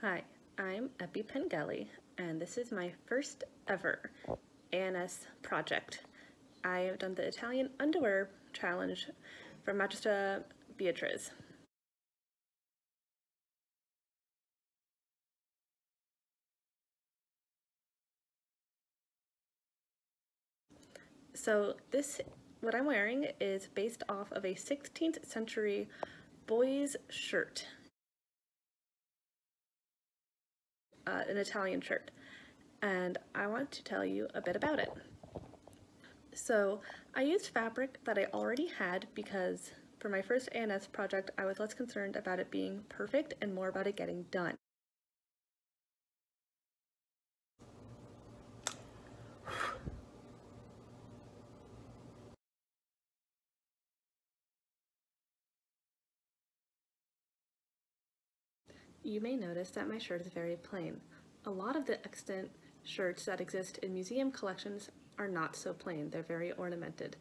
Hi, I'm Pengelly, and this is my first ever ANS project. I have done the Italian underwear challenge for Magistra Beatriz. So what I'm wearing is based off of a 16th century boy's shirt, an Italian shirt, and I want to tell you a bit about it. So I used fabric that I already had because for my first ANS project, I was less concerned about it being perfect and more about it getting done. You may notice that my shirt is very plain. A lot of the extant shirts that exist in museum collections are not so plain, they're very ornamented.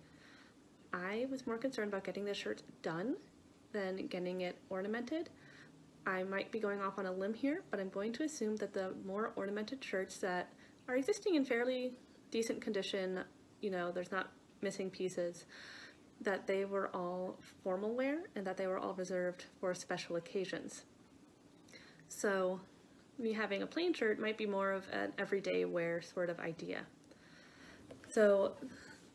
I was more concerned about getting the shirt done than getting it ornamented. I might be going off on a limb here, but I'm going to assume that the more ornamented shirts that are existing in fairly decent condition, there's not missing pieces, that they were all formal wear and that they were all reserved for special occasions. So me having a plain shirt might be more of an everyday wear sort of idea. So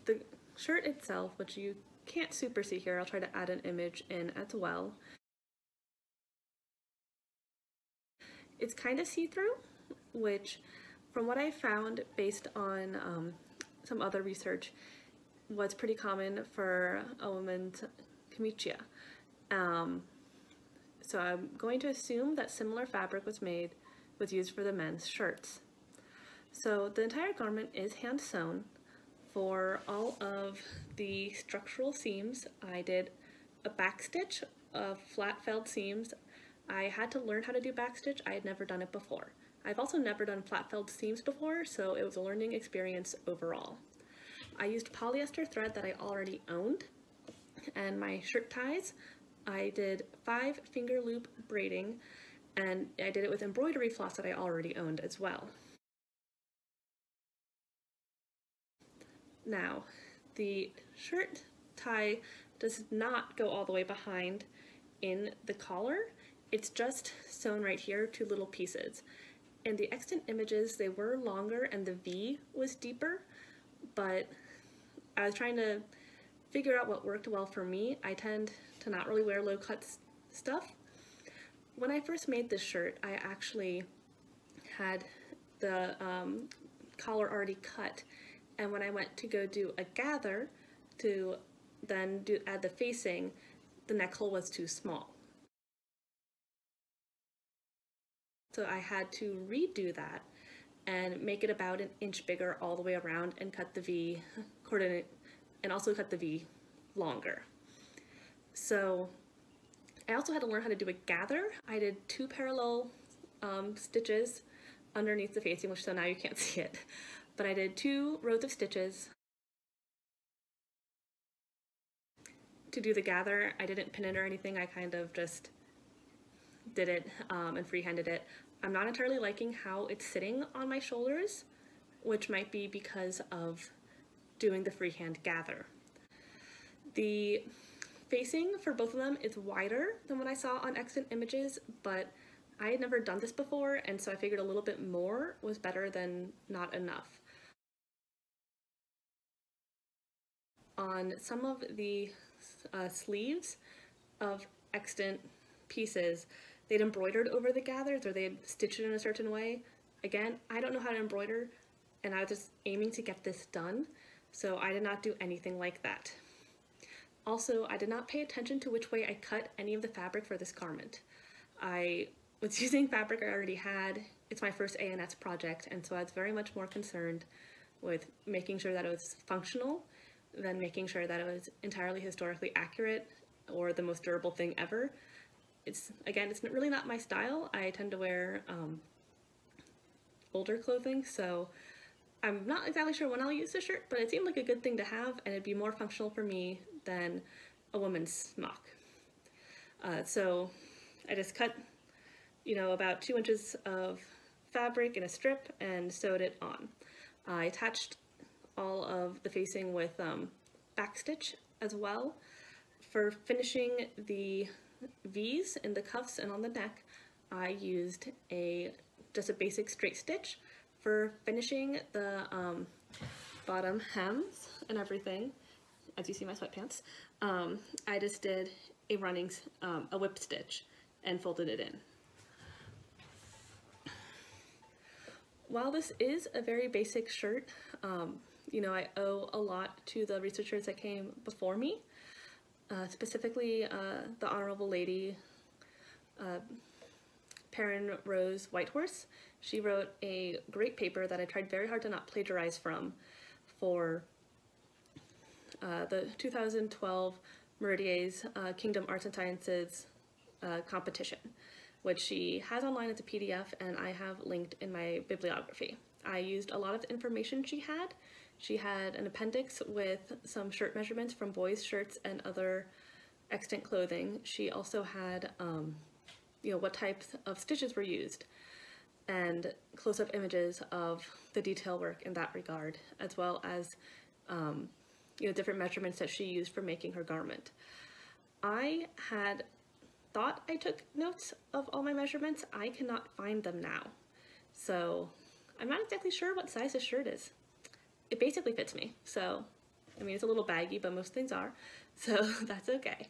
the shirt itself, which you can't super see here, I'll try to add an image in as well. It's kind of see-through, which from what I found based on some other research was pretty common for a woman's camicia. So I'm going to assume that similar fabric was used for the men's shirts. So the entire garment is hand sewn. For all of the structural seams, I did a backstitch of flat felled seams. I had to learn how to do backstitch. I had never done it before. I've also never done flat felled seams before, so it was a learning experience overall. I used polyester thread that I already owned, and my shirt ties, I did 5 finger loop braiding, and I did it with embroidery floss that I already owned as well. Now, the shirt tie does not go all the way behind in the collar. It's just sewn right here, 2 little pieces. In the extant images, they were longer and the V was deeper, but I was trying to figure out what worked well for me. I tend to not really wear low-cut stuff. When I first made this shirt, I actually had the collar already cut, and when I went to go do a gather to then add the facing, the neck hole was too small. So I had to redo that and make it about an inch bigger all the way around and cut the V coordinate and also cut the V longer. So I also had to learn how to do a gather. I did 2 parallel stitches underneath the facing, which so now you can't see it, but I did 2 rows of stitches. To do the gather, I didn't pin it or anything, I kind of just did it and freehanded it. I'm not entirely liking how it's sitting on my shoulders, which might be because of doing the freehand gather. The facing for both of them is wider than what I saw on extant images, but I had never done this before, and so I figured a little bit more was better than not enough. On some of the sleeves of extant pieces, they'd embroidered over the gathers or they'd stitched it in a certain way. Again, I don't know how to embroider, and I was just aiming to get this done, so I did not do anything like that. Also, I did not pay attention to which way I cut any of the fabric for this garment. I was using fabric I already had. It's my first ANS project, and so I was very much more concerned with making sure that it was functional than making sure that it was entirely historically accurate or the most durable thing ever. It's really not my style. I tend to wear older clothing, so I'm not exactly sure when I'll use the shirt, but it seemed like a good thing to have, and it'd be more functional for me than a woman's smock. So I just cut, about 2 inches of fabric in a strip and sewed it on. I attached all of the facing with backstitch as well. For finishing the V's in the cuffs and on the neck, I used just a basic straight stitch. For finishing the bottom hems and everything, as you see my sweatpants, I just did a whip stitch and folded it in. While this is a very basic shirt, I owe a lot to the researchers that came before me, specifically the Honorable Lady Perrin Rose Whitehorse. She wrote a great paper that I tried very hard to not plagiarize from for the 2012 Meridier's Kingdom Arts and Sciences competition, which she has online as a PDF and I have linked in my bibliography. I used a lot of the information she had. She had an appendix with some shirt measurements from boys' shirts and other extant clothing. She also had what types of stitches were used and close-up images of the detail work in that regard, as well as different measurements that she used for making her garment. I had thought I took notes of all my measurements. I cannot find them now. So I'm not exactly sure what size this shirt is. It basically fits me. So, it's a little baggy, but most things are. So that's okay.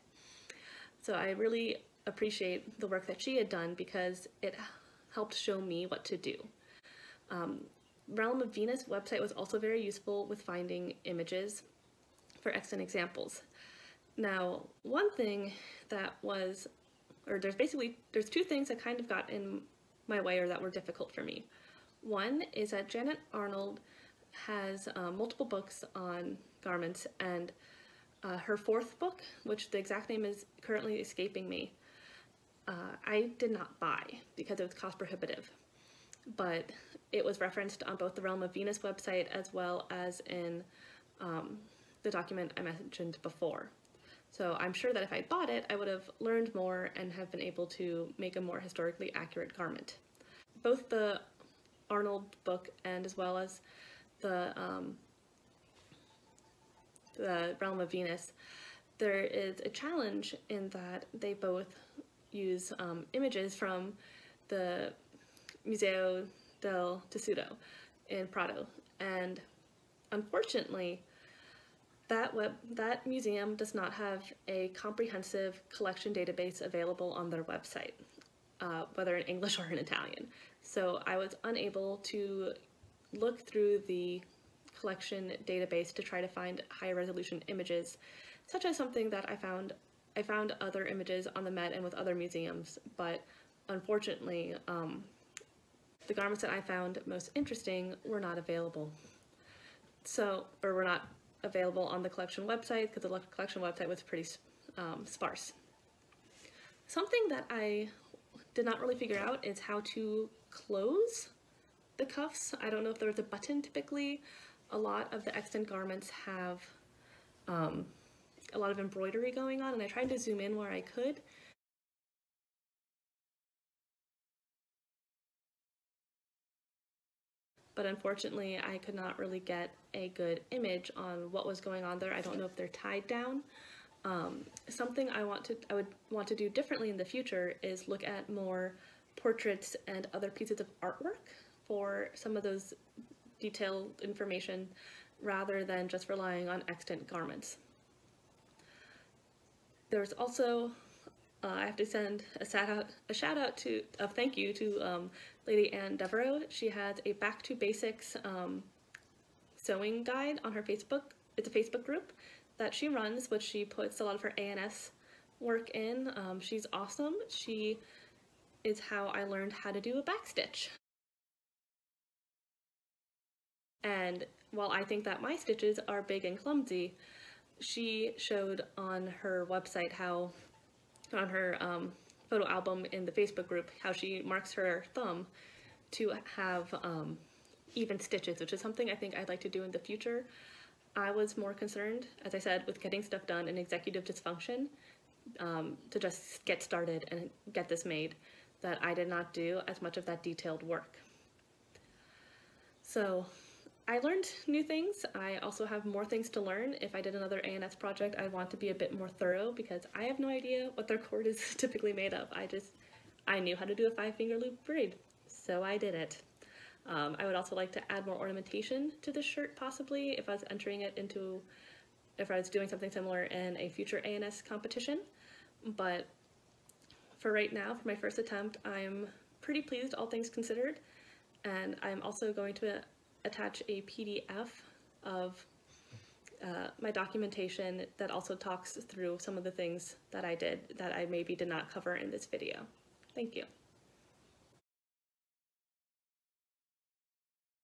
So I really appreciate the work that she had done because it helped show me what to do. Realm of Venus website was also very useful with finding images for extant examples. Now, one thing that there's two things that kind of got in my way or that were difficult for me. One is that Janet Arnold has multiple books on garments, and her fourth book, which the exact name is currently escaping me, I did not buy because it was cost prohibitive, but it was referenced on both the Realm of Venus website as well as in the document I mentioned before. So I'm sure that if I bought it, I would have learned more and have been able to make a more historically accurate garment. Both the Arnold book and as well as the Realm of Venus, there is a challenge in that they both use images from the Museo del Tessuto in Prato, and unfortunately that museum does not have a comprehensive collection database available on their website, whether in English or in Italian. So I was unable to look through the collection database to try to find higher resolution images, such as something that I found other images on the Met and with other museums, but unfortunately the garments that I found most interesting were not available. Or were not available on the collection website because the collection website was pretty sparse. Something that I did not really figure out is how to close the cuffs. I don't know if there was a button. Typically, a lot of the extant garments have a lot of embroidery going on, and I tried to zoom in where I could. But unfortunately, I could not really get a good image on what was going on there. I don't know if they're tied down. Something I would want to do differently in the future is look at more portraits and other pieces of artwork for some of those detailed information rather than just relying on extant garments. There's also, I have to send a thank you to Lady Anne Devereaux. She has a Back to Basics sewing guide on her Facebook. It's a Facebook group that she runs, which she puts a lot of her ANS work in. She's awesome. She is how I learned how to do a backstitch. And while I think that my stitches are big and clumsy, she showed on her website how, on her photo album in the Facebook group, how she marks her thumb to have even stitches, which is something I think I'd like to do in the future. I was more concerned, as I said, with getting stuff done and executive dysfunction to just get started and get this made. that I did not do as much of that detailed work. So I learned new things. I also have more things to learn. If I did another ANS project, I want to be a bit more thorough because I have no idea what their cord is typically made of. I knew how to do a 5-finger loop braid, so I did it. I would also like to add more ornamentation to this shirt possibly if I was if I was doing something similar in a future ANS competition. But for right now, for my first attempt, I'm pretty pleased, all things considered. And I'm also going to attach a PDF of my documentation that also talks through some of the things that I did that I maybe did not cover in this video. Thank you.